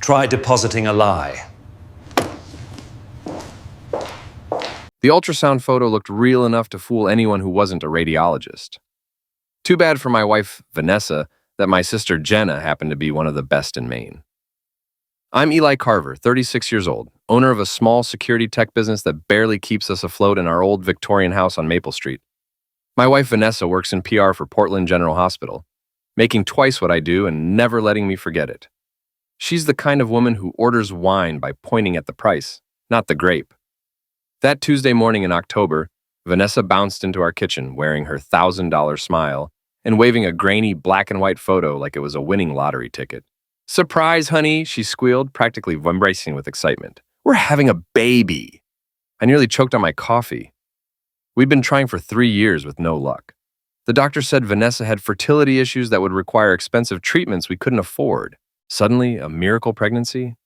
Try depositing a lie. The ultrasound photo looked real enough to fool anyone who wasn't a radiologist. Too bad for my wife, Vanessa, that my sister Jenna happened to be one of the best in Maine. I'm Eli Carver, 36 years old, owner of a small security tech business that barely keeps us afloat in our old Victorian house on Maple Street. My wife Vanessa works in PR for Portland General Hospital, making twice what I do and never letting me forget it. She's the kind of woman who orders wine by pointing at the price, not the grape. That Tuesday morning in October, Vanessa bounced into our kitchen wearing her $1,000 smile and waving a grainy black and white photo like it was a winning lottery ticket. "Surprise, honey," she squealed, practically vibrating with excitement. "We're having a baby." I nearly choked on my coffee. We'd been trying for 3 years with no luck. The doctor said Vanessa had fertility issues that would require expensive treatments we couldn't afford. Suddenly, a miracle pregnancy?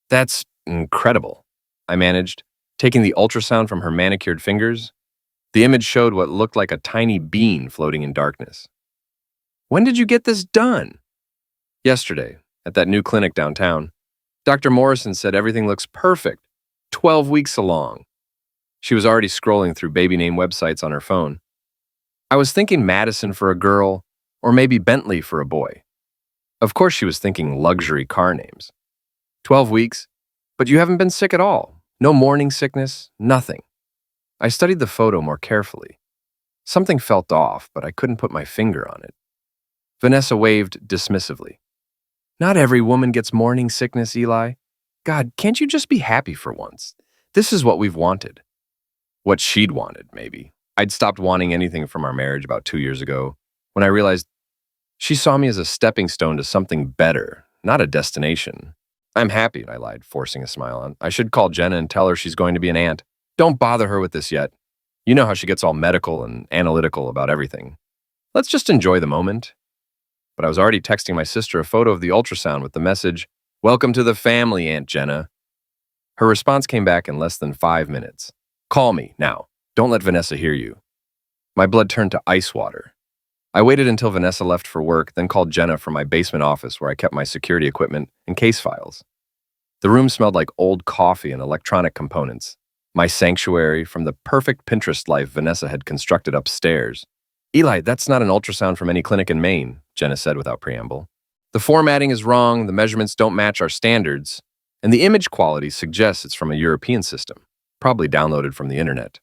"That's incredible," I managed, taking the ultrasound from her manicured fingers. The image showed what looked like a tiny bean floating in darkness. "When did you get this done?" "Yesterday, at that new clinic downtown. Dr. Morrison said everything looks perfect, 12 weeks along." She was already scrolling through baby name websites on her phone. I was thinking Madison for a girl, or maybe Bentley for a boy. Of course she was thinking luxury car names. 12 weeks, but you haven't been sick at all. No morning sickness, nothing. I studied the photo more carefully. Something felt off, but I couldn't put my finger on it. Vanessa waved dismissively. "Not every woman gets morning sickness, Eli. God, can't you just be happy for once? This is what we've wanted." What she'd wanted, maybe. I'd stopped wanting anything from our marriage about 2 years ago, when I realized she saw me as a stepping stone to something better, not a destination. "I'm happy," I lied, forcing a smile on. "I should call Jenna and tell her she's going to be an aunt. Don't bother her with this yet. You know how she gets all medical and analytical about everything. Let's just enjoy the moment." But I was already texting my sister a photo of the ultrasound with the message, "Welcome to the family, Aunt Jenna." Her response came back in less than 5 minutes. "Call me, now. Don't let Vanessa hear you." My blood turned to ice water. I waited until Vanessa left for work, then called Jenna from my basement office where I kept my security equipment and case files. The room smelled like old coffee and electronic components, my sanctuary from the perfect Pinterest life Vanessa had constructed upstairs. "Eli, that's not an ultrasound from any clinic in Maine," Jenna said without preamble. "The formatting is wrong, the measurements don't match our standards, and the image quality suggests it's from a European system, probably downloaded from the internet."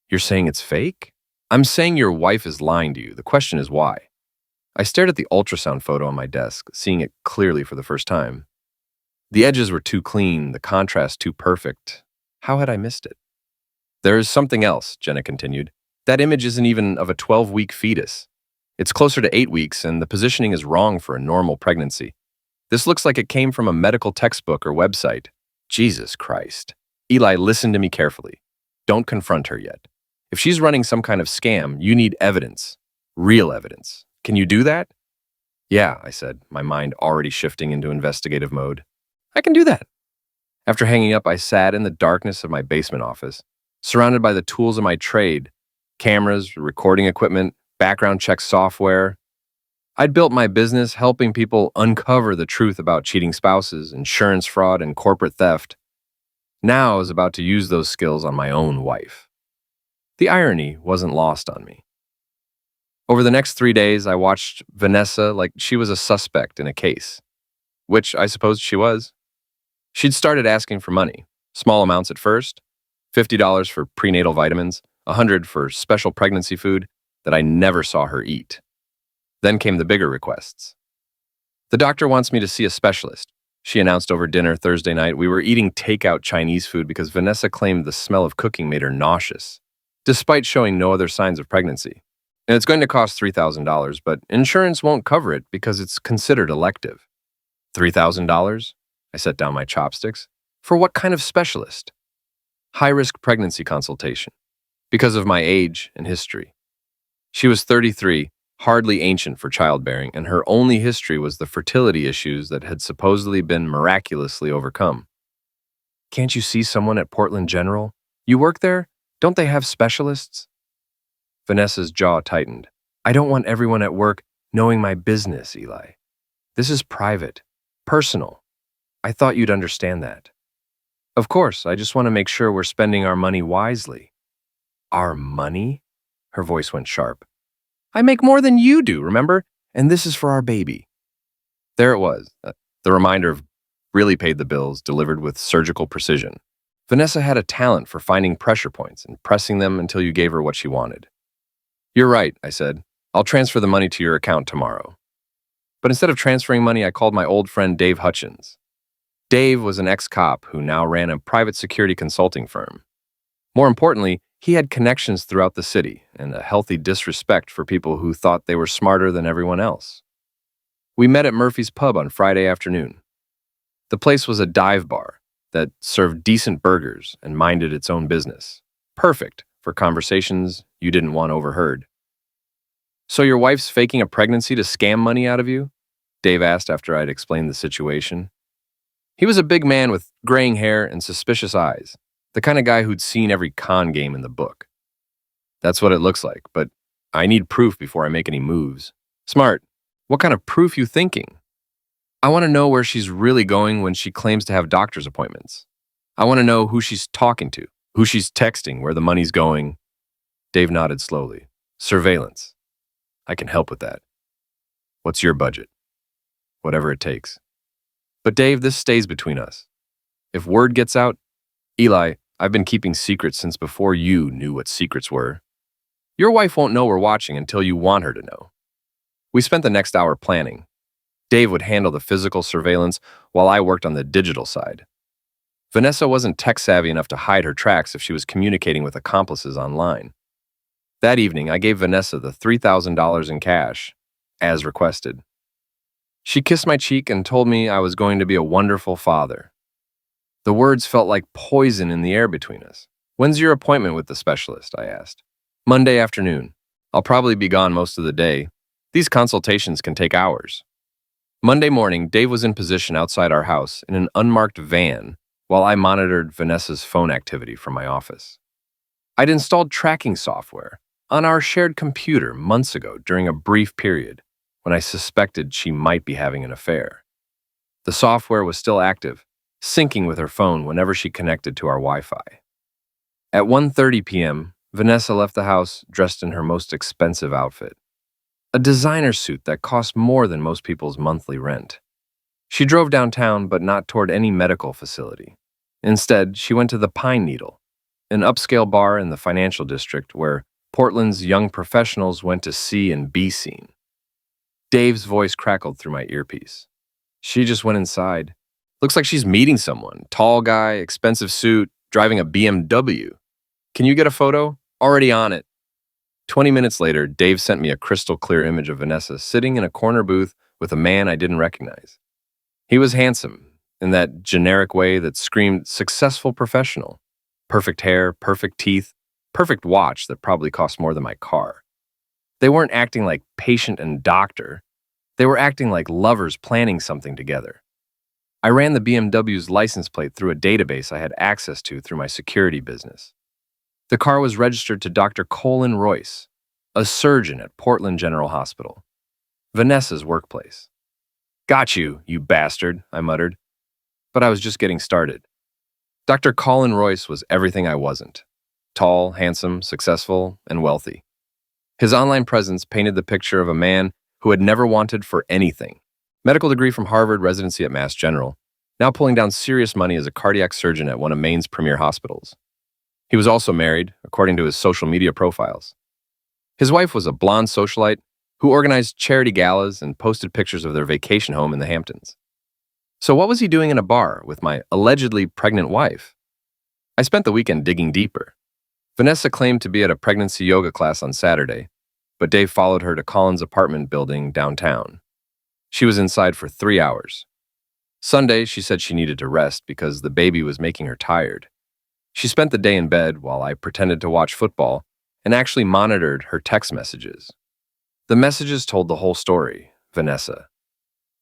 "You're saying it's fake?" "I'm saying your wife is lying to you. The question is why." I stared at the ultrasound photo on my desk, seeing it clearly for the first time. The edges were too clean, the contrast too perfect. How had I missed it? "There is something else," Jenna continued. "That image isn't even of a 12-week fetus. It's closer to 8 weeks, and the positioning is wrong for a normal pregnancy. This looks like it came from a medical textbook or website." Jesus Christ. "Eli, listen to me carefully. Don't confront her yet. If she's running some kind of scam, you need evidence. Real evidence. Can you do that?" "Yeah," I said, my mind already shifting into investigative mode. "I can do that." After hanging up, I sat in the darkness of my basement office, surrounded by the tools of my trade, cameras, recording equipment, background check software. I'd built my business helping people uncover the truth about cheating spouses, insurance fraud, and corporate theft. Now I was about to use those skills on my own wife. The irony wasn't lost on me. Over the next 3 days, I watched Vanessa like she was a suspect in a case, which I suppose she was. She'd started asking for money, small amounts at first, $50 for prenatal vitamins, $100 for special pregnancy food that I never saw her eat. Then came the bigger requests. "The doctor wants me to see a specialist," she announced over dinner Thursday night. We were eating takeout Chinese food because Vanessa claimed the smell of cooking made her nauseous, despite showing no other signs of pregnancy. "And it's going to cost $3,000, but insurance won't cover it because it's considered elective." $3,000? I set down my chopsticks. "For what kind of specialist?" "High-risk pregnancy consultation, because of my age and history." She was 33, hardly ancient for childbearing, and her only history was the fertility issues that had supposedly been miraculously overcome. "Can't you see someone at Portland General? You work there? Don't they have specialists?" Vanessa's jaw tightened. "I don't want everyone at work knowing my business, Eli. This is private, personal. I thought you'd understand that. Of course, I just want to make sure we're spending our money wisely. Our money? Her voice went sharp. I make more than you do, remember? And this is for our baby. There it was, the reminder of really paid the bills delivered with surgical precision. Vanessa had a talent for finding pressure points and pressing them until you gave her what she wanted. You're right, I said. I'll transfer the money to your account tomorrow. But instead of transferring money, I called my old friend Dave Hutchins. Dave was an ex-cop who now ran a private security consulting firm. More importantly, he had connections throughout the city and a healthy disrespect for people who thought they were smarter than everyone else. We met at Murphy's Pub on Friday afternoon. The place was a dive bar that served decent burgers and minded its own business. Perfect for conversations you didn't want overheard. So your wife's faking a pregnancy to scam money out of you? Dave asked after I'd explained the situation. He was a big man with graying hair and suspicious eyes, the kind of guy who'd seen every con game in the book. That's what it looks like, but I need proof before I make any moves. Smart. What kind of proof you thinking? I want to know where she's really going when she claims to have doctor's appointments. I want to know who she's talking to, who she's texting, where the money's going. Dave nodded slowly. Surveillance. I can help with that. What's your budget? Whatever it takes. But Dave, this stays between us. If word gets out, Eli, I've been keeping secrets since before you knew what secrets were. Your wife won't know we're watching until you want her to know. We spent the next hour planning. Dave would handle the physical surveillance while I worked on the digital side. Vanessa wasn't tech-savvy enough to hide her tracks if she was communicating with accomplices online. That evening, I gave Vanessa the $3,000 in cash, as requested. She kissed my cheek and told me I was going to be a wonderful father. The words felt like poison in the air between us. When's your appointment with the specialist? I asked. Monday afternoon. I'll probably be gone most of the day. These consultations can take hours. Monday morning, Dave was in position outside our house in an unmarked van while I monitored Vanessa's phone activity from my office. I'd installed tracking software on our shared computer months ago during a brief period when I suspected she might be having an affair. The software was still active, syncing with her phone whenever she connected to our Wi-Fi. At 1:30 p.m., Vanessa left the house dressed in her most expensive outfit, a designer suit that cost more than most people's monthly rent. She drove downtown, but not toward any medical facility. Instead, she went to the Pine Needle, an upscale bar in the financial district where Portland's young professionals went to see and be seen. Dave's voice crackled through my earpiece. She just went inside. Looks like she's meeting someone. Tall guy, expensive suit, driving a BMW. Can you get a photo? Already on it. 20 minutes later, Dave sent me a crystal clear image of Vanessa sitting in a corner booth with a man I didn't recognize. He was handsome, in that generic way that screamed successful professional. Perfect hair, perfect teeth, perfect watch that probably cost more than my car. They weren't acting like patient and doctor. They were acting like lovers planning something together. I ran the BMW's license plate through a database I had access to through my security business. The car was registered to Dr. Colin Royce, a surgeon at Portland General Hospital, Vanessa's workplace. Got you, you bastard, I muttered. But I was just getting started. Dr. Colin Royce was everything I wasn't. Tall, handsome, successful, and wealthy. His online presence painted the picture of a man who had never wanted for anything. Medical degree from Harvard, residency at Mass General, now pulling down serious money as a cardiac surgeon at one of Maine's premier hospitals. He was also married, according to his social media profiles. His wife was a blonde socialite who organized charity galas and posted pictures of their vacation home in the Hamptons. So what was he doing in a bar with my allegedly pregnant wife? I spent the weekend digging deeper. Vanessa claimed to be at a pregnancy yoga class on Saturday, but Dave followed her to Colin's apartment building downtown. She was inside for 3 hours. Sunday, she said she needed to rest because the baby was making her tired. She spent the day in bed while I pretended to watch football and actually monitored her text messages. The messages told the whole story, Vanessa.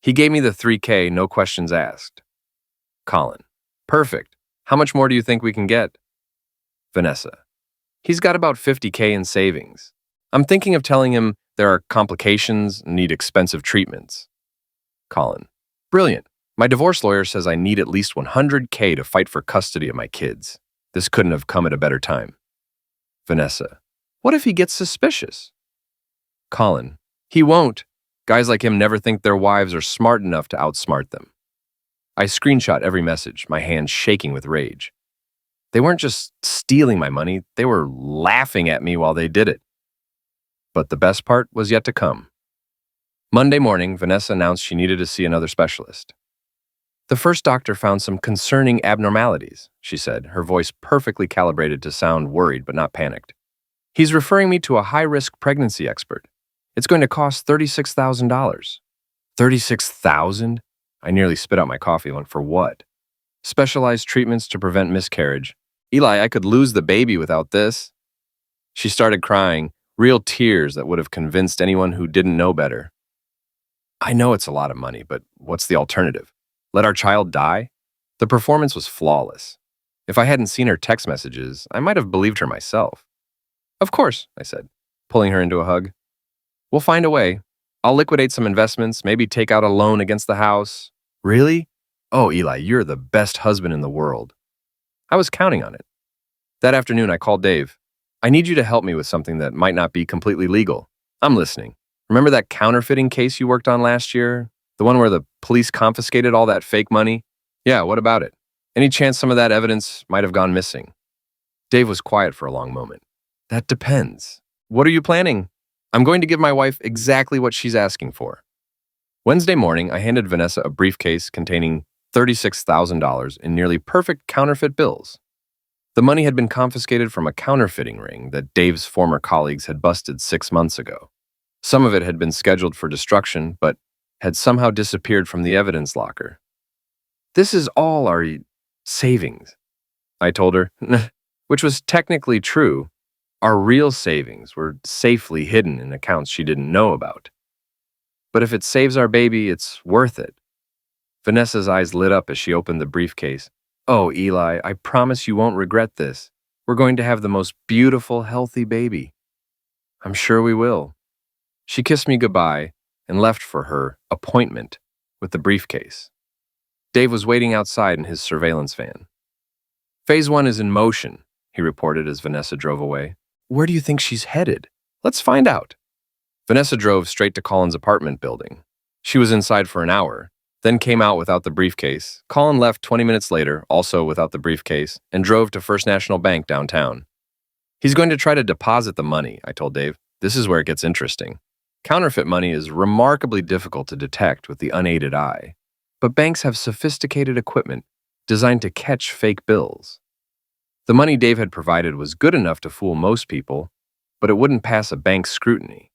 He gave me the $3K, no questions asked. Colin. Perfect. How much more do you think we can get? Vanessa. He's got about $50K in savings. I'm thinking of telling him there are complications and need expensive treatments. Colin. Brilliant. My divorce lawyer says I need at least $100K to fight for custody of my kids. This couldn't have come at a better time. Vanessa. What if he gets suspicious? Colin. He won't. Guys like him never think their wives are smart enough to outsmart them. I screenshot every message, my hands shaking with rage. They weren't just stealing my money, they were laughing at me while they did it. But the best part was yet to come. Monday morning, Vanessa announced she needed to see another specialist. The first doctor found some concerning abnormalities, she said, her voice perfectly calibrated to sound worried but not panicked. He's referring me to a high-risk pregnancy expert. It's going to cost $36,000. $36,000? I nearly spit out my coffee. Went for what? Specialized treatments to prevent miscarriage. Eli, I could lose the baby without this. She started crying, real tears that would have convinced anyone who didn't know better. I know it's a lot of money, but what's the alternative? Let our child die? The performance was flawless. If I hadn't seen her text messages, I might have believed her myself. Of course, I said, pulling her into a hug. We'll find a way. I'll liquidate some investments, maybe take out a loan against the house. Really? Oh, Eli, you're the best husband in the world. I was counting on it. That afternoon, I called Dave. I need you to help me with something that might not be completely legal. I'm listening. Remember that counterfeiting case you worked on last year? The one where the police confiscated all that fake money? Yeah, what about it? Any chance some of that evidence might have gone missing? Dave was quiet for a long moment. That depends. What are you planning? I'm going to give my wife exactly what she's asking for. Wednesday morning, I handed Vanessa a briefcase containing $36,000 in nearly perfect counterfeit bills. The money had been confiscated from a counterfeiting ring that Dave's former colleagues had busted 6 months ago. Some of it had been scheduled for destruction, but had somehow disappeared from the evidence locker. This is all our savings, I told her, which was technically true. Our real savings were safely hidden in accounts she didn't know about. But if it saves our baby, it's worth it. Vanessa's eyes lit up as she opened the briefcase. Oh, Eli, I promise you won't regret this. We're going to have the most beautiful, healthy baby. I'm sure we will. She kissed me goodbye and left for her appointment with the briefcase. Dave was waiting outside in his surveillance van. Phase 1 is in motion, he reported as Vanessa drove away. Where do you think she's headed? Let's find out. Vanessa drove straight to Colin's apartment building. She was inside for an hour, then came out without the briefcase. Colin left 20 minutes later, also without the briefcase, and drove to First National Bank downtown. He's going to try to deposit the money, I told Dave. This is where it gets interesting. Counterfeit money is remarkably difficult to detect with the unaided eye, but banks have sophisticated equipment designed to catch fake bills. The money Dave had provided was good enough to fool most people, but it wouldn't pass a bank's scrutiny.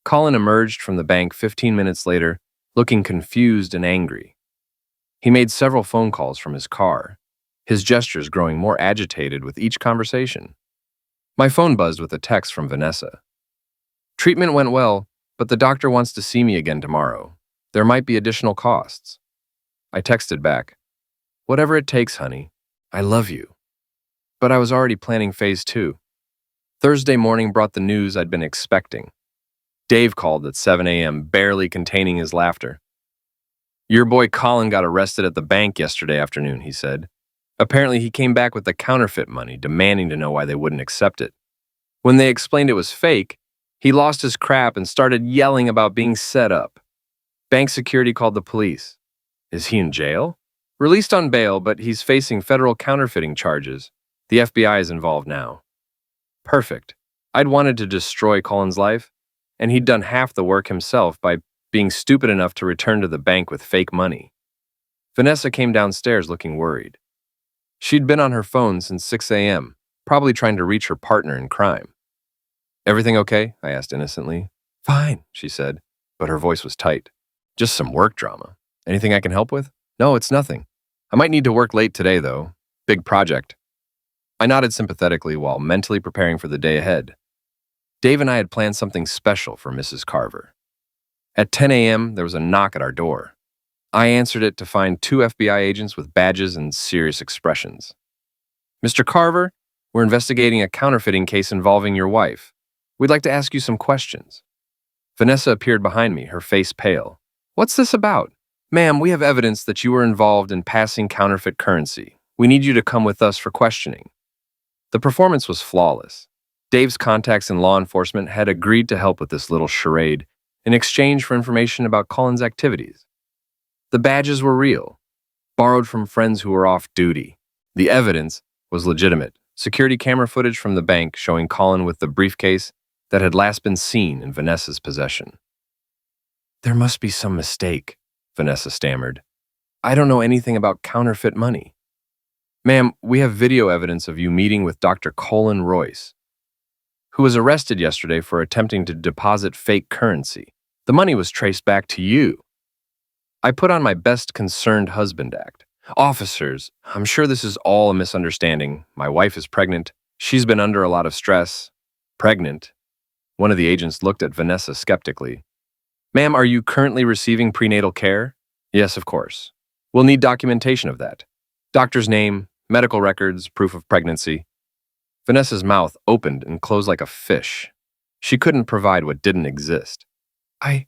Colin emerged from the bank 15 minutes later, looking confused and angry. He made several phone calls from his car, his gestures growing more agitated with each conversation. My phone buzzed with a text from Vanessa. Treatment went well, but the doctor wants to see me again tomorrow. There might be additional costs. I texted back, whatever it takes, honey. I love you. But I was already planning phase 2. Thursday morning brought the news I'd been expecting. Dave called at 7 a.m., barely containing his laughter. Your boy Colin got arrested at the bank yesterday afternoon, he said. Apparently he came back with the counterfeit money, demanding to know why they wouldn't accept it. When they explained it was fake, he lost his crap and started yelling about being set up. Bank security called the police. Is he in jail? Released on bail, but he's facing federal counterfeiting charges. The FBI is involved now. Perfect. I'd wanted to destroy Colin's life, and he'd done half the work himself by being stupid enough to return to the bank with fake money. Vanessa came downstairs looking worried. She'd been on her phone since 6 a.m., probably trying to reach her partner in crime. Everything okay? I asked innocently. Fine, she said, but her voice was tight. Just some work drama. Anything I can help with? No, it's nothing. I might need to work late today, though. Big project. I nodded sympathetically while mentally preparing for the day ahead. Dave and I had planned something special for Mrs. Carver. At 10 a.m., there was a knock at our door. I answered it to find 2 FBI agents with badges and serious expressions. Mr. Carver, we're investigating a counterfeiting case involving your wife. We'd like to ask you some questions. Vanessa appeared behind me, her face pale. What's this about? Ma'am, we have evidence that you were involved in passing counterfeit currency. We need you to come with us for questioning. The performance was flawless. Dave's contacts in law enforcement had agreed to help with this little charade in exchange for information about Colin's activities. The badges were real, borrowed from friends who were off duty. The evidence was legitimate. Security camera footage from the bank showing Colin with the briefcase that had last been seen in Vanessa's possession. There must be some mistake, Vanessa stammered. I don't know anything about counterfeit money. Ma'am, we have video evidence of you meeting with Dr. Colin Royce, who was arrested yesterday for attempting to deposit fake currency. The money was traced back to you. I put on my best concerned husband act. Officers, I'm sure this is all a misunderstanding. My wife is pregnant. She's been under a lot of stress. Pregnant? One of the agents looked at Vanessa skeptically. Ma'am, are you currently receiving prenatal care? Yes, of course. We'll need documentation of that. Doctor's name, medical records, proof of pregnancy. Vanessa's mouth opened and closed like a fish. She couldn't provide what didn't exist. I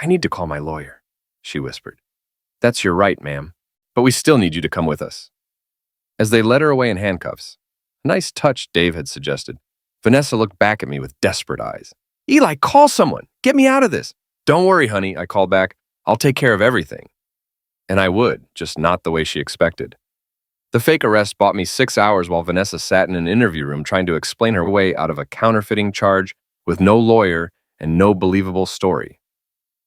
need to call my lawyer, she whispered. That's your right, ma'am, but we still need you to come with us. As they led her away in handcuffs, a nice touch, Dave had suggested, Vanessa looked back at me with desperate eyes. Eli, call someone. Get me out of this. Don't worry, honey, I called back. I'll take care of everything. And I would, just not the way she expected. The fake arrest bought me 6 hours while Vanessa sat in an interview room trying to explain her way out of a counterfeiting charge with no lawyer and no believable story.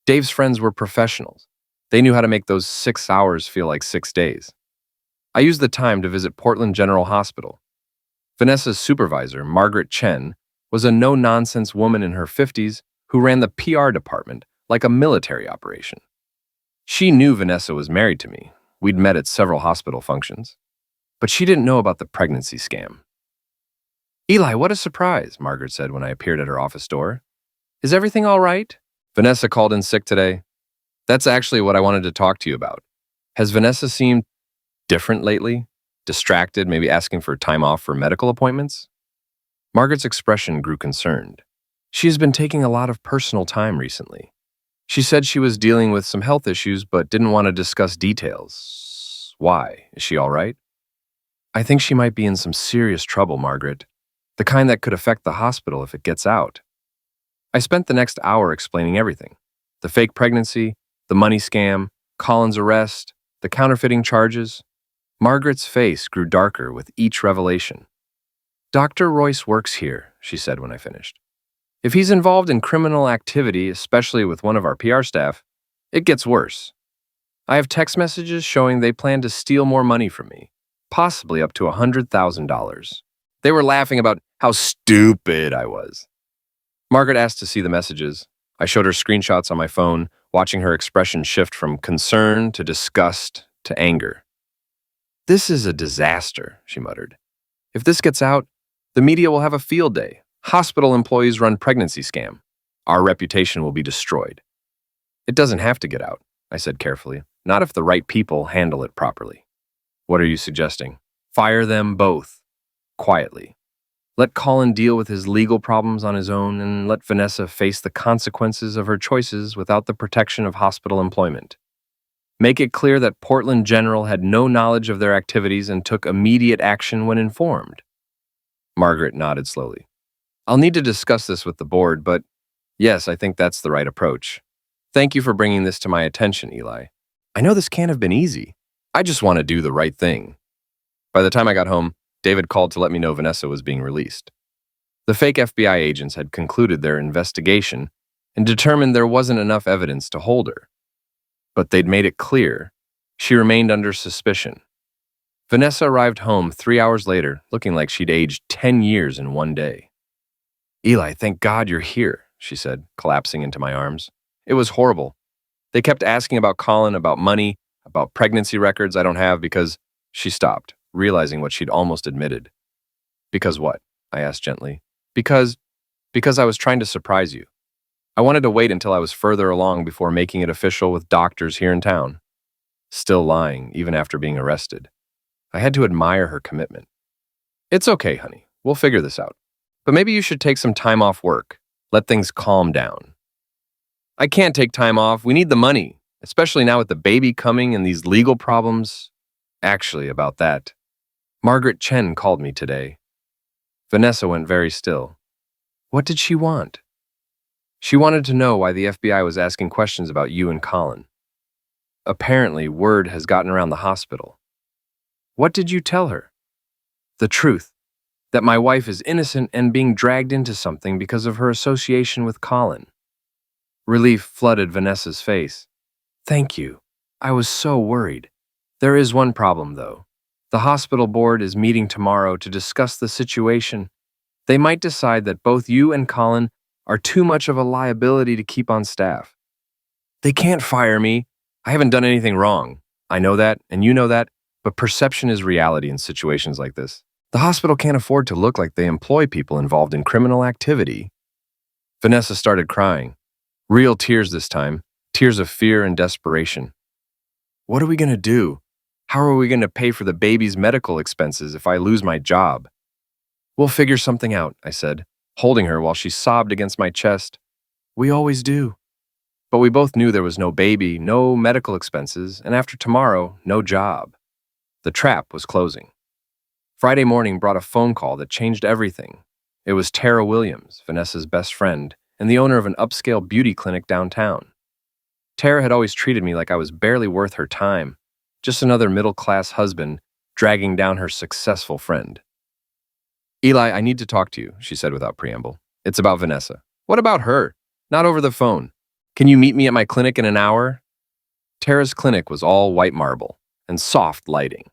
Dave's friends were professionals. They knew how to make those 6 hours feel like 6 days. I used the time to visit Portland General Hospital. Vanessa's supervisor, Margaret Chen, was a no-nonsense woman in her 50s who ran the PR department like a military operation. She knew Vanessa was married to me. We'd met at several hospital functions. But she didn't know about the pregnancy scam. Eli, what a surprise, Margaret said when I appeared at her office door. Is everything all right? Vanessa called in sick today. That's actually what I wanted to talk to you about. Has Vanessa seemed different lately? Distracted, maybe asking for time off for medical appointments? Margaret's expression grew concerned. She has been taking a lot of personal time recently. She said she was dealing with some health issues but didn't want to discuss details. Why? Is she all right? I think she might be in some serious trouble, Margaret. The kind that could affect the hospital if it gets out. I spent the next hour explaining everything. The fake pregnancy, the money scam, Colin's arrest, the counterfeiting charges. Margaret's face grew darker with each revelation. Dr. Royce works here, she said when I finished. If he's involved in criminal activity, especially with one of our PR staff, it gets worse. I have text messages showing they plan to steal more money from me, possibly up to $100,000. They were laughing about how stupid I was. Margaret asked to see the messages. I showed her screenshots on my phone, watching her expression shift from concern to disgust to anger. This is a disaster, she muttered. If this gets out, the media will have a field day. Hospital employees run pregnancy scam. Our reputation will be destroyed. It doesn't have to get out, I said carefully, not if the right people handle it properly. What are you suggesting? Fire them both. Quietly. Let Colin deal with his legal problems on his own and let Vanessa face the consequences of her choices without the protection of hospital employment. Make it clear that Portland General had no knowledge of their activities and took immediate action when informed. Margaret nodded slowly. I'll need to discuss this with the board, but yes, I think that's the right approach. Thank you for bringing this to my attention, Eli. I know this can't have been easy. I just want to do the right thing. By the time I got home, David called to let me know Vanessa was being released. The fake FBI agents had concluded their investigation and determined there wasn't enough evidence to hold her. But they'd made it clear she remained under suspicion. Vanessa arrived home 3 hours later, looking like she'd aged 10 years in one day. Eli, thank God you're here, she said, collapsing into my arms. It was horrible. They kept asking about Colin, about money, about pregnancy records I don't have because she stopped, realizing what she'd almost admitted. Because what? I asked gently. Because I was trying to surprise you. I wanted to wait until I was further along before making it official with doctors here in town. Still lying, even after being arrested. I had to admire her commitment. It's okay, honey. We'll figure this out. But maybe you should take some time off work. Let things calm down. I can't take time off. We need the money. especially now with the baby coming and these legal problems. Actually, about that, Margaret Chen called me today. Vanessa went very still. What did she want? She wanted to know why the FBI was asking questions about you and Colin. Apparently, word has gotten around the hospital. What did you tell her? The truth, that my wife is innocent and being dragged into something because of her association with Colin. Relief flooded Vanessa's face. Thank you. I was so worried. There is one problem, though. The hospital board is meeting tomorrow to discuss the situation. They might decide that both you and Colin are too much of a liability to keep on staff. They can't fire me. I haven't done anything wrong. I know that, and you know that, but perception is reality in situations like this. The hospital can't afford to look like they employ people involved in criminal activity. Vanessa started crying. Real tears this time, tears of fear and desperation. What are we going to do? How are we going to pay for the baby's medical expenses if I lose my job? We'll figure something out, I said, holding her while she sobbed against my chest. We always do. But we both knew there was no baby, no medical expenses, and after tomorrow, no job. The trap was closing. Friday morning brought a phone call that changed everything. It was Tara Williams, Vanessa's best friend, and the owner of an upscale beauty clinic downtown. Tara had always treated me like I was barely worth her time, just another middle-class husband dragging down her successful friend. Eli, I need to talk to you, she said without preamble. It's about Vanessa. What about her? Not over the phone. Can you meet me at my clinic in an hour? Tara's clinic was all white marble and soft lighting,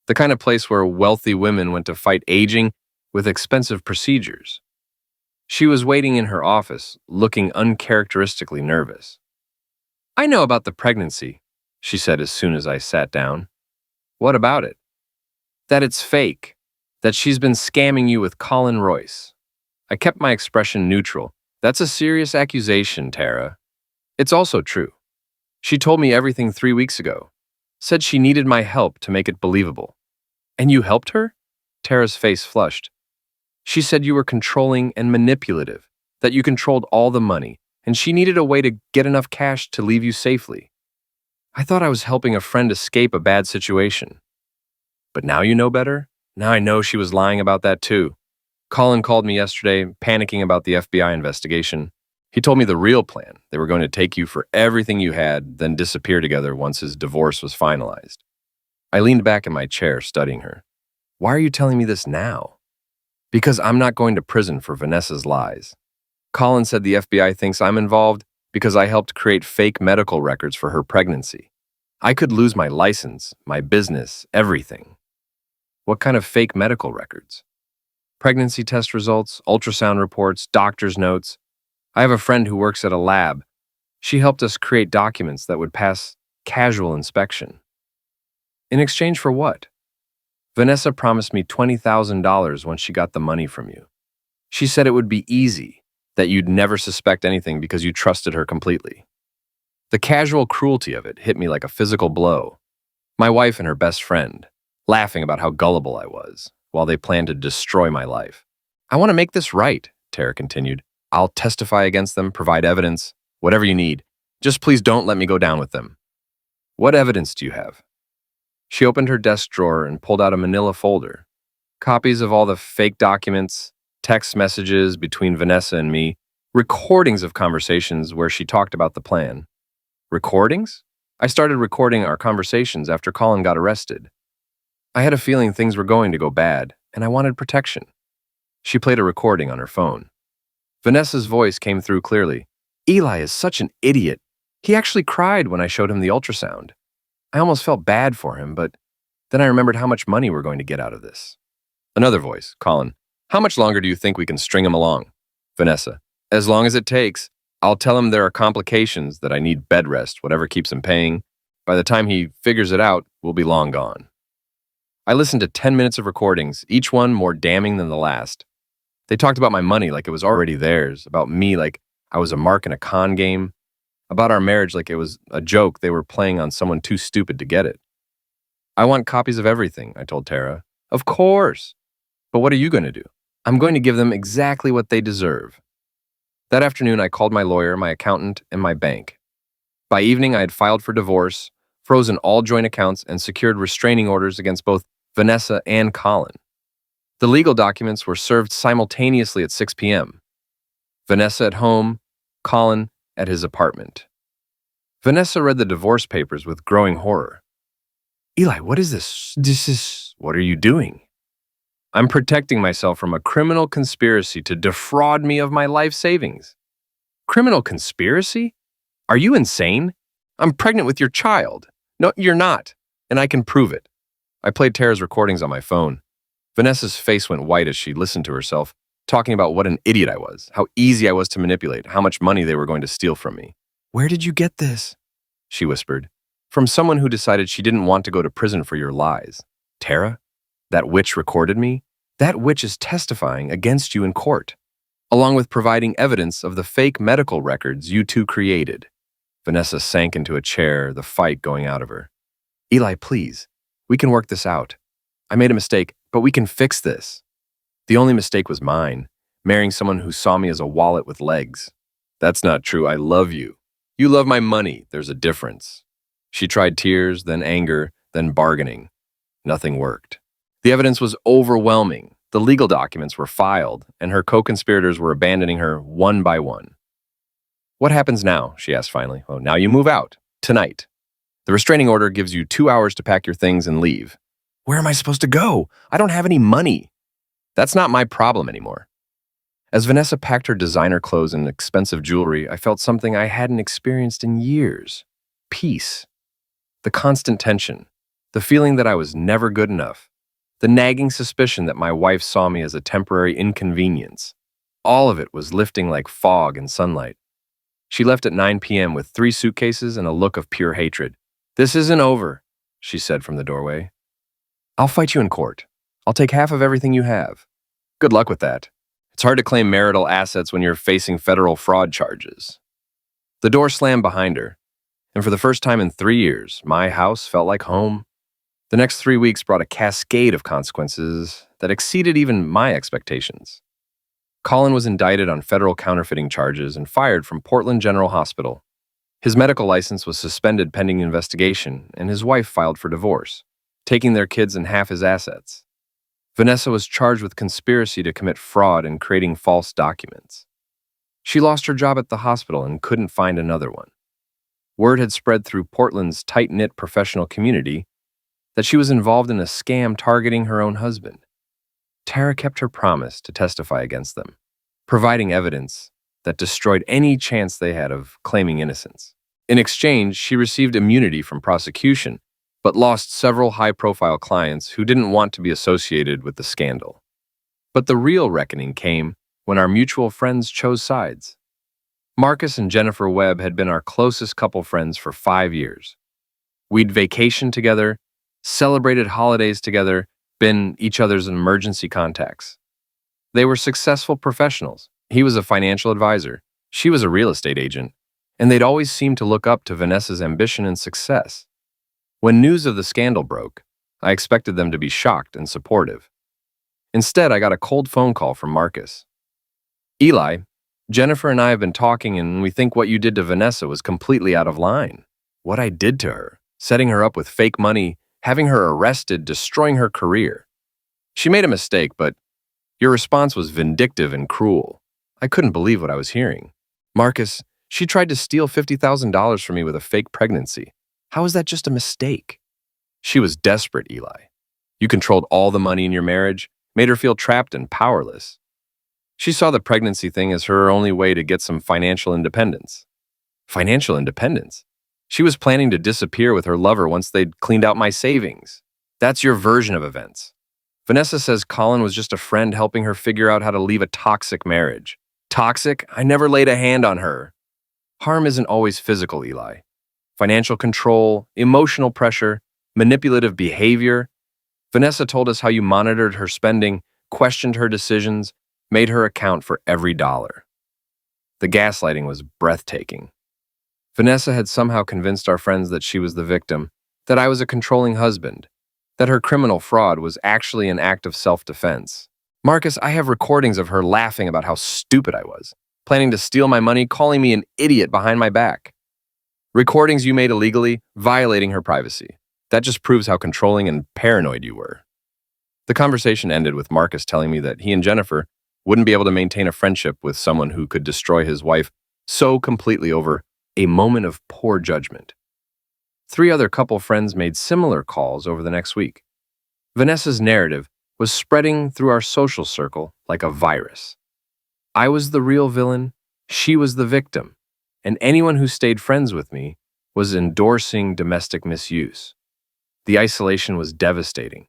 the kind of place where wealthy women went to fight aging with expensive procedures. She was waiting in her office, looking uncharacteristically nervous. I know about the pregnancy, she said as soon as I sat down. What about it? That it's fake, that she's been scamming you with Colin Royce. I kept my expression neutral. That's a serious accusation, Tara. It's also true. She told me everything 3 weeks ago, said she needed my help to make it believable. And you helped her? Tara's face flushed. She said you were controlling and manipulative, that you controlled all the money, and she needed a way to get enough cash to leave you safely. I thought I was helping a friend escape a bad situation. But now you know better? Now I know she was lying about that too. Colin called me yesterday, panicking about the FBI investigation. He told me the real plan. They were going to take you for everything you had, then disappear together once his divorce was finalized. I leaned back in my chair, studying her. Why are you telling me this now? Because I'm not going to prison for Vanessa's lies. Colin said the FBI thinks I'm involved because I helped create fake medical records for her pregnancy. I could lose my license, my business, everything. What kind of fake medical records? Pregnancy test results, ultrasound reports, doctor's notes. I have a friend who works at a lab. She helped us create documents that would pass casual inspection. In exchange for what? Vanessa promised me $20,000 once she got the money from you. She said it would be easy, that you'd never suspect anything because you trusted her completely. The casual cruelty of it hit me like a physical blow. My wife and her best friend, laughing about how gullible I was, while they planned to destroy my life. I want to make this right, Tara continued. I'll testify against them, provide evidence, whatever you need. Just please don't let me go down with them. What evidence do you have? She opened her desk drawer and pulled out a manila folder. Copies of all the fake documents, text messages between Vanessa and me, recordings of conversations where she talked about the plan. Recordings? I started recording our conversations after Colin got arrested. I had a feeling things were going to go bad, and I wanted protection. She played a recording on her phone. Vanessa's voice came through clearly. Eli is such an idiot. He actually cried when I showed him the ultrasound. I almost felt bad for him, but then I remembered how much money we're going to get out of this. Another voice, Colin. How much longer do you think we can string him along? Vanessa. As long as it takes. I'll tell him there are complications, that I need bed rest, whatever keeps him paying. By the time he figures it out, we'll be long gone. I listened to 10 minutes of recordings, each one more damning than the last. They talked about my money like it was already theirs, about me like I was a mark in a con game, about our marriage like it was a joke they were playing on someone too stupid to get it. I want copies of everything, I told Tara. Of course. But what are you going to do? I'm going to give them exactly what they deserve. That afternoon, I called my lawyer, my accountant, and my bank. By evening, I had filed for divorce, frozen all joint accounts, and secured restraining orders against both Vanessa and Colin. The legal documents were served simultaneously at 6 p.m. Vanessa at home, Colin at his apartment. Vanessa read the divorce papers with growing horror. Eli, what is this? What are you doing? I'm protecting myself from a criminal conspiracy to defraud me of my life savings. Criminal conspiracy? Are you insane? I'm pregnant with your child. No, you're not, and I can prove it. I played Tara's recordings on my phone. Vanessa's face went white as she listened to herself, talking about what an idiot I was, how easy I was to manipulate, how much money they were going to steal from me. Where did you get this? She whispered. From someone who decided she didn't want to go to prison for your lies. Tara? That witch recorded me? That witch is testifying against you in court, along with providing evidence of the fake medical records you two created. Vanessa sank into a chair, the fight going out of her. Eli, please. We can work this out. I made a mistake, but we can fix this. The only mistake was mine, marrying someone who saw me as a wallet with legs. That's not true. I love you. You love my money. There's a difference. She tried tears, then anger, then bargaining. Nothing worked. The evidence was overwhelming. The legal documents were filed, and her co-conspirators were abandoning her one by one. What happens now? She asked finally. Oh, now you move out. Tonight. The restraining order gives you 2 hours to pack your things and leave. Where am I supposed to go? I don't have any money. That's not my problem anymore. As Vanessa packed her designer clothes and expensive jewelry, I felt something I hadn't experienced in years. Peace. The constant tension. The feeling that I was never good enough. The nagging suspicion that my wife saw me as a temporary inconvenience. All of it was lifting like fog in sunlight. She left at 9 p.m. with 3 suitcases and a look of pure hatred. This isn't over, she said from the doorway. I'll fight you in court. I'll take half of everything you have. Good luck with that. It's hard to claim marital assets when you're facing federal fraud charges. The door slammed behind her, and for the first time in 3 years, my house felt like home. The next 3 weeks brought a cascade of consequences that exceeded even my expectations. Colin was indicted on federal counterfeiting charges and fired from Portland General Hospital. His medical license was suspended pending investigation, and his wife filed for divorce, taking their kids and half his assets. Vanessa was charged with conspiracy to commit fraud and creating false documents. She lost her job at the hospital and couldn't find another one. Word had spread through Portland's tight-knit professional community that she was involved in a scam targeting her own husband. Tara kept her promise to testify against them, providing evidence that destroyed any chance they had of claiming innocence. In exchange, she received immunity from prosecution, but lost several high-profile clients who didn't want to be associated with the scandal. But the real reckoning came when our mutual friends chose sides. Marcus and Jennifer Webb had been our closest couple friends for 5 years. We'd vacationed together, celebrated holidays together, been each other's emergency contacts. They were successful professionals. He was a financial advisor. She was a real estate agent. And they'd always seemed to look up to Vanessa's ambition and success. When news of the scandal broke, I expected them to be shocked and supportive. Instead, I got a cold phone call from Marcus. Eli, Jennifer and I have been talking and we think what you did to Vanessa was completely out of line. What I did to her, setting her up with fake money, having her arrested, destroying her career. She made a mistake, but your response was vindictive and cruel. I couldn't believe what I was hearing. Marcus, she tried to steal $50,000 from me with a fake pregnancy. How is that just a mistake? She was desperate, Eli. You controlled all the money in your marriage, made her feel trapped and powerless. She saw the pregnancy thing as her only way to get some financial independence. Financial independence? She was planning to disappear with her lover once they'd cleaned out my savings. That's your version of events. Vanessa says Colin was just a friend helping her figure out how to leave a toxic marriage. Toxic? I never laid a hand on her. Harm isn't always physical, Eli. Financial control, emotional pressure, manipulative behavior. Vanessa told us how you monitored her spending, questioned her decisions, made her account for every dollar. The gaslighting was breathtaking. Vanessa had somehow convinced our friends that she was the victim, that I was a controlling husband, that her criminal fraud was actually an act of self-defense. Marcus, I have recordings of her laughing about how stupid I was, planning to steal my money, calling me an idiot behind my back. Recordings you made illegally, violating her privacy. That just proves how controlling and paranoid you were. The conversation ended with Marcus telling me that he and Jennifer wouldn't be able to maintain a friendship with someone who could destroy his wife so completely over a moment of poor judgment. 3 other couple friends made similar calls over the next week. Vanessa's narrative was spreading through our social circle like a virus. I was the real villain, she was the victim, and anyone who stayed friends with me was endorsing domestic misuse. The isolation was devastating.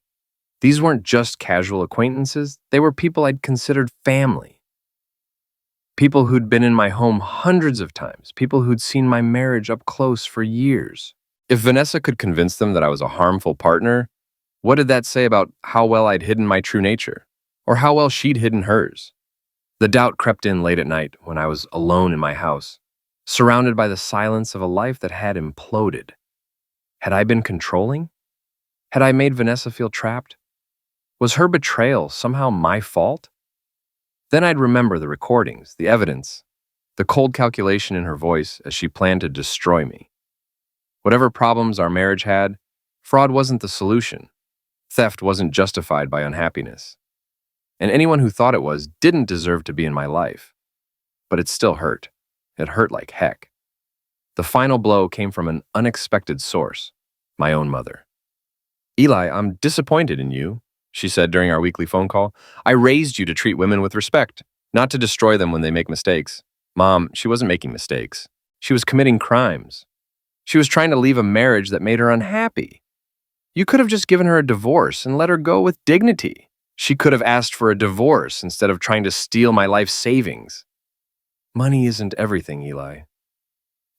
These weren't just casual acquaintances, they were people I'd considered family. People who'd been in my home hundreds of times, people who'd seen my marriage up close for years. If Vanessa could convince them that I was a harmful partner, what did that say about how well I'd hidden my true nature? Or how well she'd hidden hers? The doubt crept in late at night when I was alone in my house, surrounded by the silence of a life that had imploded. Had I been controlling? Had I made Vanessa feel trapped? Was her betrayal somehow my fault? Then I'd remember the recordings, the evidence, the cold calculation in her voice as she planned to destroy me. Whatever problems our marriage had, fraud wasn't the solution. Theft wasn't justified by unhappiness. And anyone who thought it was didn't deserve to be in my life. But it still hurt. It hurt like heck. The final blow came from an unexpected source, my own mother. "Eli, I'm disappointed in you," she said during our weekly phone call. "I raised you to treat women with respect, not to destroy them when they make mistakes." Mom, she wasn't making mistakes. She was committing crimes. She was trying to leave a marriage that made her unhappy. You could have just given her a divorce and let her go with dignity. She could have asked for a divorce instead of trying to steal my life savings. Money isn't everything, Eli.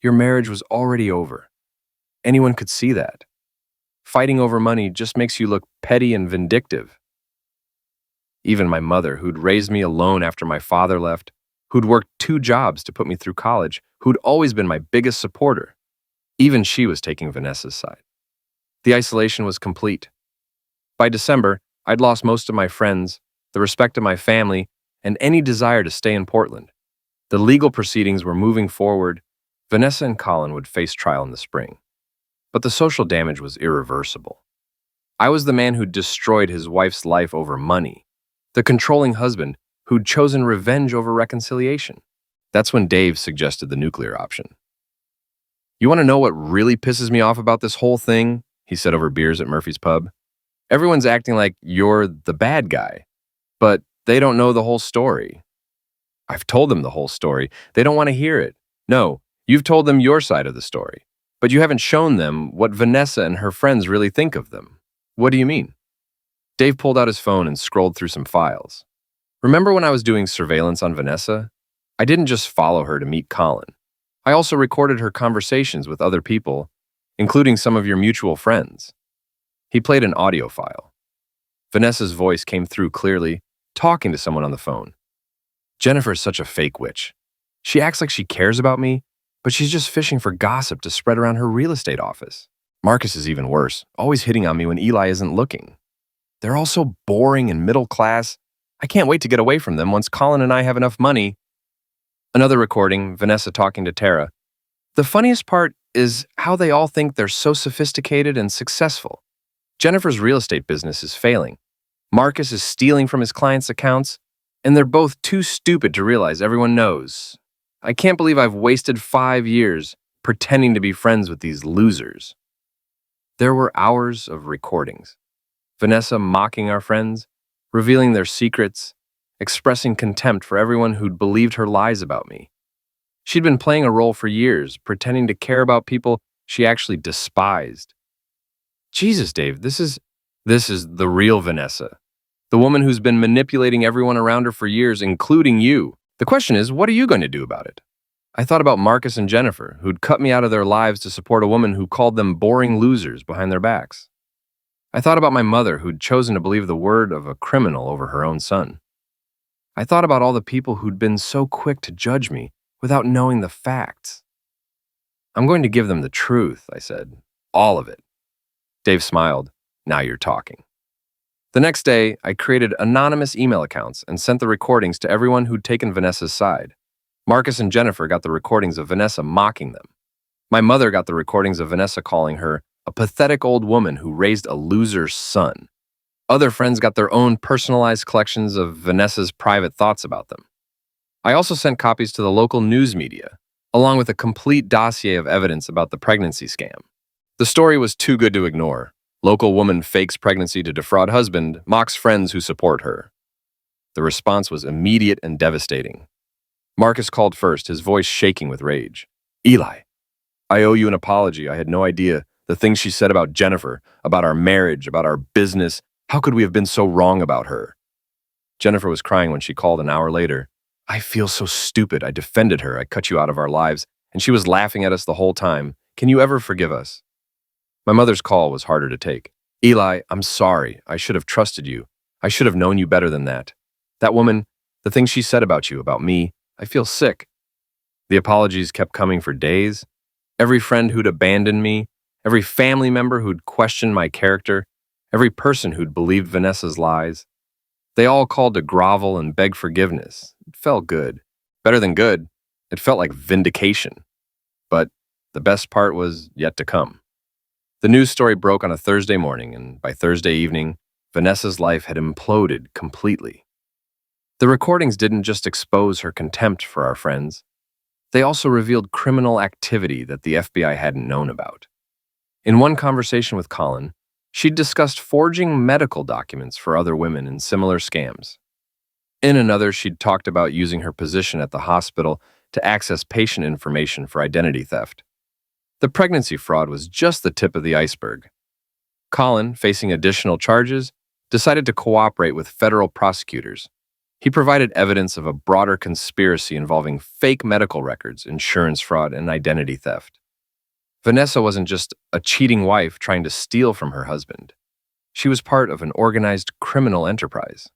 Your marriage was already over. Anyone could see that. Fighting over money just makes you look petty and vindictive. Even my mother, who'd raised me alone after my father left, who'd worked 2 jobs to put me through college, who'd always been my biggest supporter, even she was taking Vanessa's side. The isolation was complete. By December, I'd lost most of my friends, the respect of my family, and any desire to stay in Portland. The legal proceedings were moving forward. Vanessa and Colin would face trial in the spring. But the social damage was irreversible. I was the man who'd destroyed his wife's life over money, the controlling husband who'd chosen revenge over reconciliation. That's when Dave suggested the nuclear option. "You want to know what really pisses me off about this whole thing?" he said over beers at Murphy's Pub. "Everyone's acting like you're the bad guy, but they don't know the whole story." I've told them the whole story. They don't want to hear it. No, you've told them your side of the story, but you haven't shown them what Vanessa and her friends really think of them. What do you mean? Dave pulled out his phone and scrolled through some files. Remember when I was doing surveillance on Vanessa? I didn't just follow her to meet Colin. I also recorded her conversations with other people, including some of your mutual friends. He played an audio file. Vanessa's voice came through clearly, talking to someone on the phone. "Jennifer's such a fake witch. She acts like she cares about me, but she's just fishing for gossip to spread around her real estate office. Marcus is even worse, always hitting on me when Eli isn't looking. They're all so boring and middle class. I can't wait to get away from them once Colin and I have enough money." Another recording, Vanessa talking to Tara. "The funniest part is how they all think they're so sophisticated and successful. Jennifer's real estate business is failing. Marcus is stealing from his clients' accounts, and they're both too stupid to realize everyone knows. I can't believe I've wasted 5 years pretending to be friends with these losers." There were hours of recordings. Vanessa mocking our friends, revealing their secrets, expressing contempt for everyone who'd believed her lies about me. She'd been playing a role for years, pretending to care about people she actually despised. Jesus, Dave, this is the real Vanessa. The woman who's been manipulating everyone around her for years, including you. The question is, what are you going to do about it? I thought about Marcus and Jennifer, who'd cut me out of their lives to support a woman who called them boring losers behind their backs. I thought about my mother, who'd chosen to believe the word of a criminal over her own son. I thought about all the people who'd been so quick to judge me without knowing the facts. "I'm going to give them the truth," I said. "All of it." Dave smiled. "Now you're talking." The next day, I created anonymous email accounts and sent the recordings to everyone who'd taken Vanessa's side. Marcus and Jennifer got the recordings of Vanessa mocking them. My mother got the recordings of Vanessa calling her a pathetic old woman who raised a loser's son. Other friends got their own personalized collections of Vanessa's private thoughts about them. I also sent copies to the local news media, along with a complete dossier of evidence about the pregnancy scam. The story was too good to ignore. Local woman fakes pregnancy to defraud husband, mocks friends who support her. The response was immediate and devastating. Marcus called first, his voice shaking with rage. Eli, I owe you an apology. I had no idea. The things she said about Jennifer, about our marriage, about our business, how could we have been so wrong about her? Jennifer was crying when she called an hour later. I feel so stupid. I defended her. I cut you out of our lives, and she was laughing at us the whole time. Can you ever forgive us? My mother's call was harder to take. Eli, I'm sorry. I should have trusted you. I should have known you better than that. That woman, the things she said about you, about me, I feel sick. The apologies kept coming for days. Every friend who'd abandoned me, every family member who'd questioned my character, every person who'd believed Vanessa's lies. They all called to grovel and beg forgiveness. It felt good. Better than good. It felt like vindication. But the best part was yet to come. The news story broke on a Thursday morning, and by Thursday evening, Vanessa's life had imploded completely. The recordings didn't just expose her contempt for our friends. They also revealed criminal activity that the FBI hadn't known about. In one conversation with Colin, she'd discussed forging medical documents for other women in similar scams. In another, she'd talked about using her position at the hospital to access patient information for identity theft. The pregnancy fraud was just the tip of the iceberg. Colin, facing additional charges, decided to cooperate with federal prosecutors. He provided evidence of a broader conspiracy involving fake medical records, insurance fraud, and identity theft. Vanessa wasn't just a cheating wife trying to steal from her husband. She was part of an organized criminal enterprise.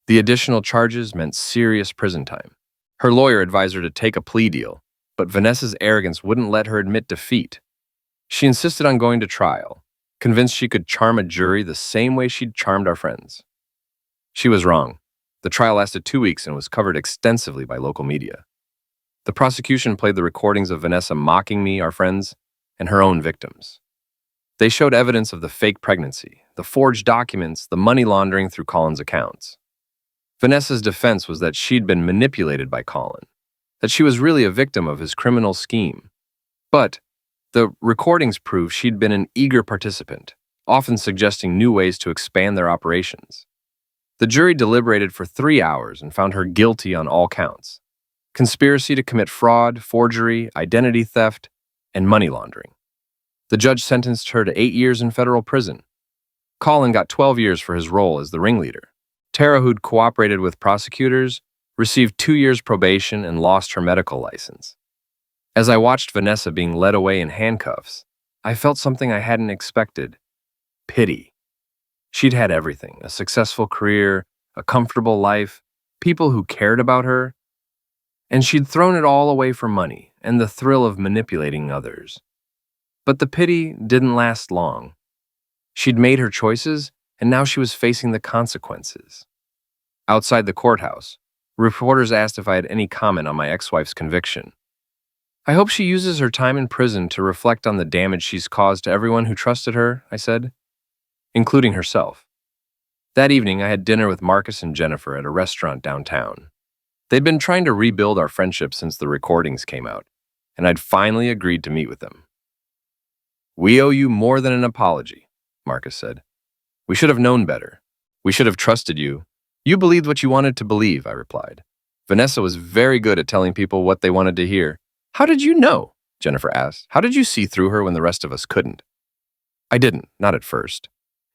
The additional charges meant serious prison time. Her lawyer advised her to take a plea deal, but Vanessa's arrogance wouldn't let her admit defeat. She insisted on going to trial, convinced she could charm a jury the same way she'd charmed our friends. She was wrong. The trial lasted 2 weeks and was covered extensively by local media. The prosecution played the recordings of Vanessa mocking me, our friends, and her own victims. They showed evidence of the fake pregnancy, the forged documents, the money laundering through Colin's accounts. Vanessa's defense was that she'd been manipulated by Colin, that she was really a victim of his criminal scheme. But the recordings prove she'd been an eager participant, often suggesting new ways to expand their operations. The jury deliberated for 3 hours and found her guilty on all counts: conspiracy to commit fraud, forgery, identity theft, and money laundering. The judge sentenced her to 8 years in federal prison. Colin got 12 years for his role as the ringleader. Tara, who'd cooperated with prosecutors, received 2 years probation and lost her medical license. As I watched Vanessa being led away in handcuffs, I felt something I hadn't expected: pity. She'd had everything: a successful career, a comfortable life, people who cared about her, and she'd thrown it all away for money and the thrill of manipulating others. But the pity didn't last long. She'd made her choices, and now she was facing the consequences. Outside the courthouse, reporters asked if I had any comment on my ex-wife's conviction. I hope she uses her time in prison to reflect on the damage she's caused to everyone who trusted her, I said, including herself. That evening, I had dinner with Marcus and Jennifer at a restaurant downtown. They'd been trying to rebuild our friendship since the recordings came out, and I'd finally agreed to meet with them. We owe you more than an apology, Marcus said. We should have known better. We should have trusted you. You believed what you wanted to believe, I replied. Vanessa was very good at telling people what they wanted to hear. How did you know? Jennifer asked. How did you see through her when the rest of us couldn't? I didn't, not at first.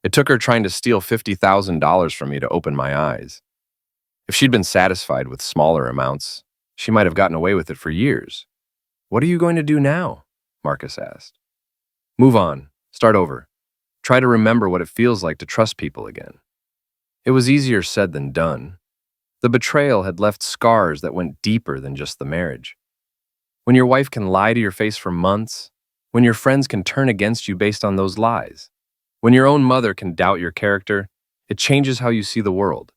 It took her trying to steal $50,000 from me to open my eyes. If she'd been satisfied with smaller amounts, she might have gotten away with it for years. What are you going to do now? Marcus asked. Move on. Start over. Try to remember what it feels like to trust people again. It was easier said than done. The betrayal had left scars that went deeper than just the marriage. When your wife can lie to your face for months, when your friends can turn against you based on those lies, when your own mother can doubt your character, it changes how you see the world.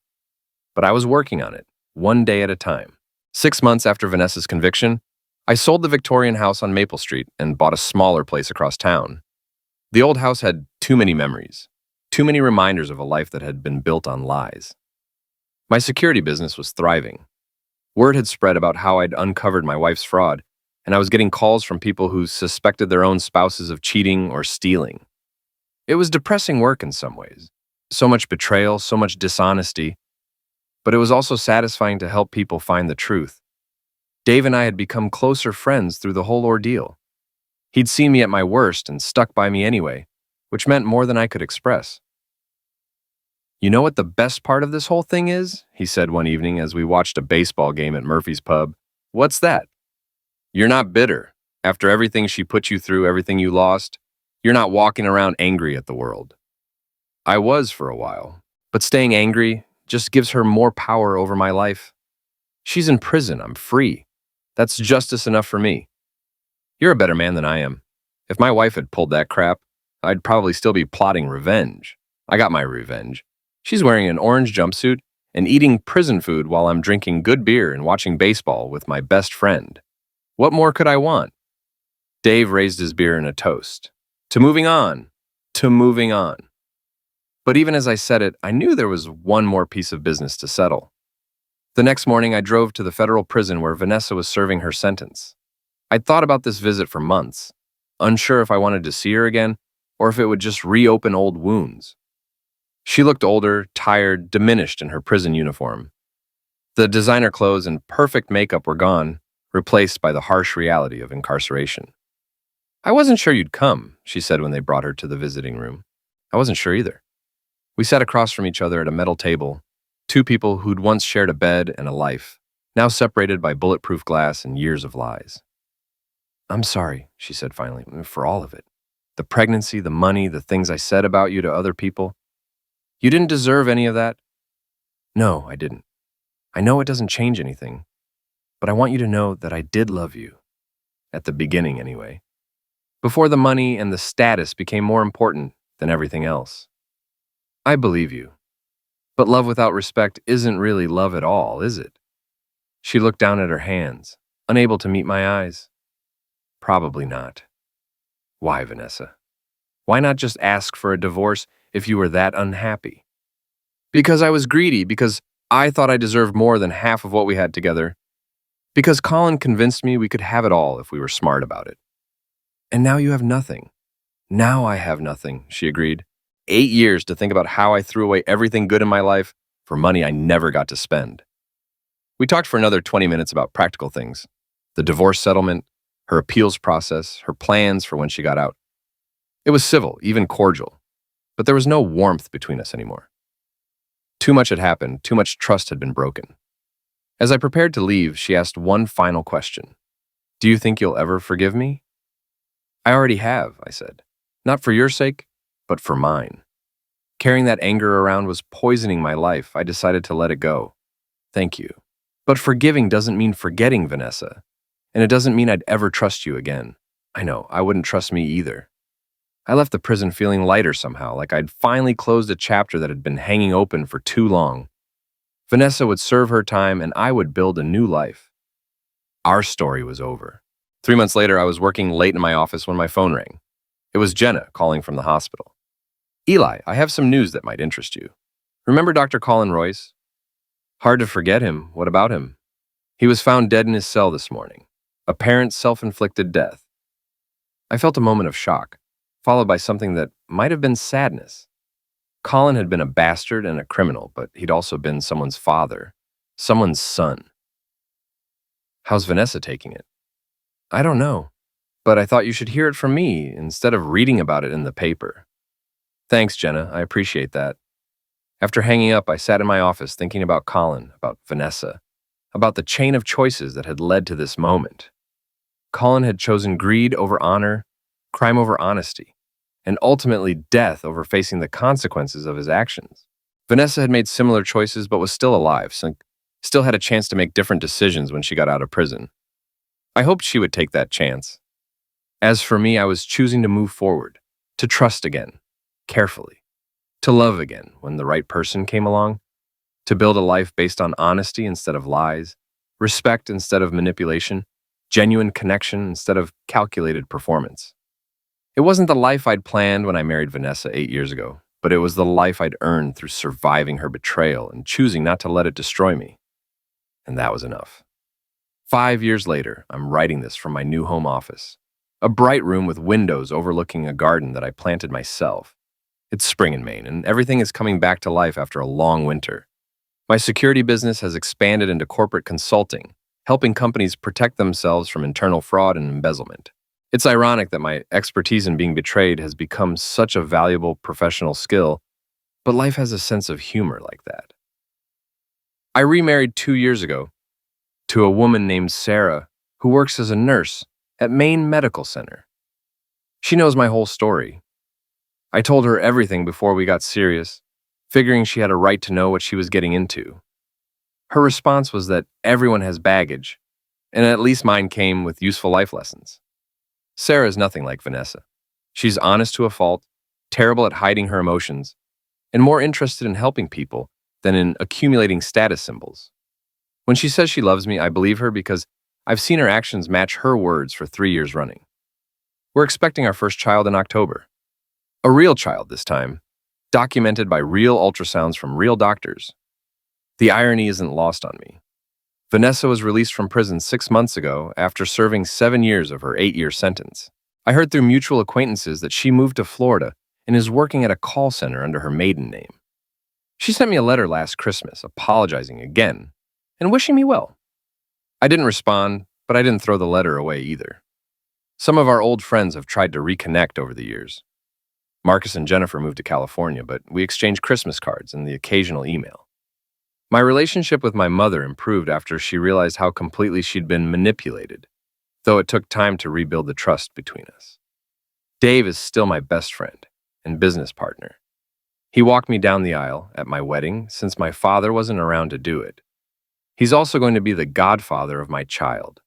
But I was working on it, one day at a time. 6 months after Vanessa's conviction, I sold the Victorian house on Maple Street and bought a smaller place across town. The old house had too many memories, too many reminders of a life that had been built on lies. My security business was thriving. Word had spread about how I'd uncovered my wife's fraud, and I was getting calls from people who suspected their own spouses of cheating or stealing. It was depressing work in some ways. So much betrayal, so much dishonesty, but it was also satisfying to help people find the truth. Dave and I had become closer friends through the whole ordeal. He'd seen me at my worst and stuck by me anyway, which meant more than I could express. "You know what the best part of this whole thing is?" he said one evening as we watched a baseball game at Murphy's Pub. "What's that?" "You're not bitter. After everything she put you through, everything you lost, you're not walking around angry at the world." I was for a while, but staying angry just gives her more power over my life. She's in prison, I'm free. That's justice enough for me. You're a better man than I am. If my wife had pulled that crap, I'd probably still be plotting revenge. I got my revenge. She's wearing an orange jumpsuit and eating prison food while I'm drinking good beer and watching baseball with my best friend. What more could I want? Dave raised his beer in a toast. To moving on. To moving on. But even as I said it, I knew there was one more piece of business to settle. The next morning, I drove to the federal prison where Vanessa was serving her sentence. I'd thought about this visit for months, unsure if I wanted to see her again or if it would just reopen old wounds. She looked older, tired, diminished in her prison uniform. The designer clothes and perfect makeup were gone, replaced by the harsh reality of incarceration. "I wasn't sure you'd come," she said when they brought her to the visiting room. I wasn't sure either. We sat across from each other at a metal table, two people who'd once shared a bed and a life, now separated by bulletproof glass and years of lies. "I'm sorry," she said finally, "for all of it. The pregnancy, the money, the things I said about you to other people. You didn't deserve any of that." "No, I didn't. I know it doesn't change anything, but I want you to know that I did love you. At the beginning, anyway. Before the money and the status became more important than everything else. I believe you. But love without respect isn't really love at all, is it?" She looked down at her hands, unable to meet my eyes. "Probably not." "Why, Vanessa? Why not just ask for a divorce if you were that unhappy?" "Because I was greedy, because I thought I deserved more than half of what we had together. Because Colin convinced me we could have it all if we were smart about it." "And now you have nothing." "Now I have nothing," she agreed. 8 years to think about how I threw away everything good in my life for money I never got to spend. We talked for another 20 minutes about practical things. The divorce settlement, her appeals process, her plans for when she got out. It was civil, even cordial, but there was no warmth between us anymore. Too much had happened, too much trust had been broken. As I prepared to leave, she asked one final question. "Do you think you'll ever forgive me?" "I already have," I said. "Not for your sake, but for mine. Carrying that anger around was poisoning my life. I decided to let it go. Thank you. But forgiving doesn't mean forgetting, Vanessa. And it doesn't mean I'd ever trust you again. I know, I wouldn't trust me either." I left the prison feeling lighter somehow, like I'd finally closed a chapter that had been hanging open for too long. Vanessa would serve her time and I would build a new life. Our story was over. 3 months later, I was working late in my office when my phone rang. It was Jenna calling from the hospital. "Eli, I have some news that might interest you. Remember Dr. Colin Royce?" "Hard to forget him. What about him?" "He was found dead in his cell this morning. Apparent self-inflicted death." I felt a moment of shock, followed by something that might have been sadness. Colin had been a bastard and a criminal, but he'd also been someone's father, someone's son. "How's Vanessa taking it?" "I don't know, but I thought you should hear it from me instead of reading about it in the paper." "Thanks, Jenna. I appreciate that." After hanging up, I sat in my office thinking about Colin, about Vanessa, about the chain of choices that had led to this moment. Colin had chosen greed over honor, crime over honesty, and ultimately death over facing the consequences of his actions. Vanessa had made similar choices but was still alive, so still had a chance to make different decisions when she got out of prison. I hoped she would take that chance. As for me, I was choosing to move forward, to trust again, carefully, to love again when the right person came along, to build a life based on honesty instead of lies, respect instead of manipulation, genuine connection instead of calculated performance. It wasn't the life I'd planned when I married Vanessa 8 years ago, but it was the life I'd earned through surviving her betrayal and choosing not to let it destroy me. And that was enough. 5 years later, I'm writing this from my new home office, a bright room with windows overlooking a garden that I planted myself. It's spring in Maine, and everything is coming back to life after a long winter. My security business has expanded into corporate consulting, helping companies protect themselves from internal fraud and embezzlement. It's ironic that my expertise in being betrayed has become such a valuable professional skill, but life has a sense of humor like that. I remarried 2 years ago to a woman named Sarah who works as a nurse at Maine Medical Center. She knows my whole story. I told her everything before we got serious, figuring she had a right to know what she was getting into. Her response was that everyone has baggage, and at least mine came with useful life lessons. Sarah is nothing like Vanessa. She's honest to a fault, terrible at hiding her emotions, and more interested in helping people than in accumulating status symbols. When she says she loves me, I believe her because I've seen her actions match her words for 3 years running. We're expecting our first child in October. A real child this time, documented by real ultrasounds from real doctors. The irony isn't lost on me. Vanessa was released from prison 6 months ago after serving 7 years of her 8-year sentence. I heard through mutual acquaintances that she moved to Florida and is working at a call center under her maiden name. She sent me a letter last Christmas, apologizing again and wishing me well. I didn't respond, but I didn't throw the letter away either. Some of our old friends have tried to reconnect over the years. Marcus and Jennifer moved to California, but we exchanged Christmas cards and the occasional email. My relationship with my mother improved after she realized how completely she'd been manipulated, though it took time to rebuild the trust between us. Dave is still my best friend and business partner. He walked me down the aisle at my wedding since my father wasn't around to do it. He's also going to be the godfather of my child,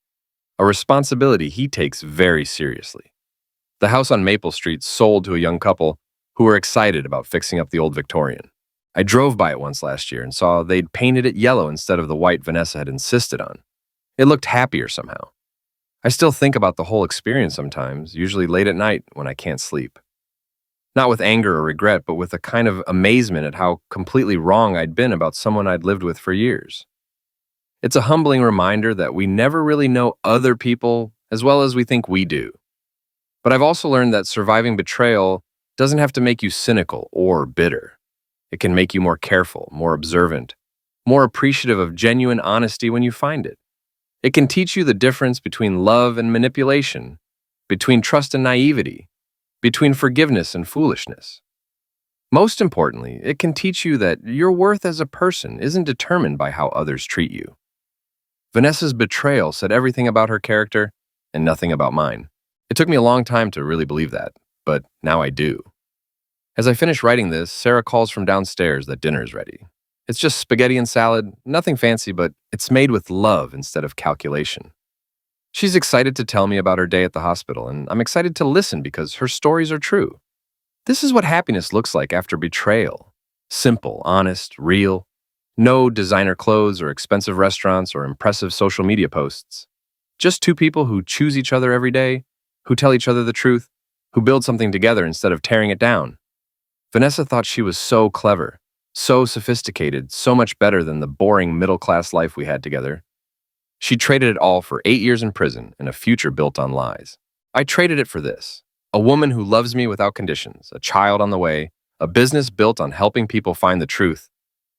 a responsibility he takes very seriously. The house on Maple Street sold to a young couple who were excited about fixing up the old Victorian. I drove by it once last year and saw they'd painted it yellow instead of the white Vanessa had insisted on. It looked happier somehow. I still think about the whole experience sometimes, usually late at night when I can't sleep. Not with anger or regret, but with a kind of amazement at how completely wrong I'd been about someone I'd lived with for years. It's a humbling reminder that we never really know other people as well as we think we do. But I've also learned that surviving betrayal doesn't have to make you cynical or bitter. It can make you more careful, more observant, more appreciative of genuine honesty when you find it. It can teach you the difference between love and manipulation, between trust and naivety, between forgiveness and foolishness. Most importantly, it can teach you that your worth as a person isn't determined by how others treat you. Vanessa's betrayal said everything about her character and nothing about mine. It took me a long time to really believe that, but now I do. As I finish writing this, Sarah calls from downstairs that dinner is ready. It's just spaghetti and salad, nothing fancy, but it's made with love instead of calculation. She's excited to tell me about her day at the hospital, and I'm excited to listen because her stories are true. This is what happiness looks like after betrayal. Simple, honest, real. No designer clothes or expensive restaurants or impressive social media posts. Just two people who choose each other every day, who tell each other the truth, who build something together instead of tearing it down. Vanessa thought she was so clever, so sophisticated, so much better than the boring middle-class life we had together. She traded it all for 8 years in prison and a future built on lies. I traded it for this: a woman who loves me without conditions, a child on the way, a business built on helping people find the truth,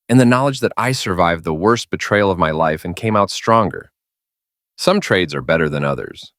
and the knowledge that I survived the worst betrayal of my life and came out stronger. Some trades are better than others.